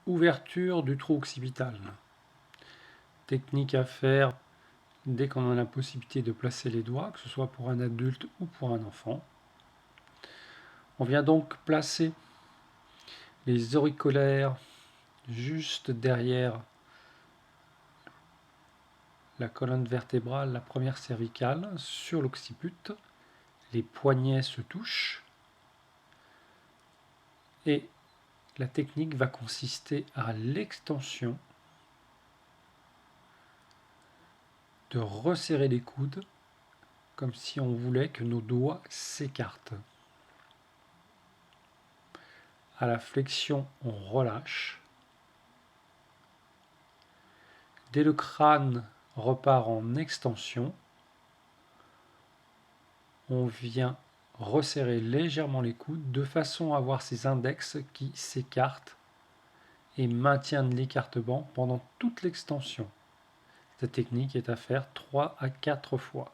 Ouverture du trou occipital. Technique à faire dès qu'on a la possibilité de placer les doigts, que ce soit pour un adulte ou pour un enfant. On vient donc placer les auriculaires juste derrière la colonne vertébrale, la première cervicale, sur l'occiput. Les poignets se touchent. Et la technique va consister à l'extension de resserrer les coudes comme si on voulait que nos doigts s'écartent. À la flexion, on relâche. Dès le crâne repart en extension, on vient resserrer légèrement les coudes de façon à avoir ces index qui s'écartent et maintiennent l'écartement pendant toute l'extension. Cette technique est à faire 3 à 4 fois.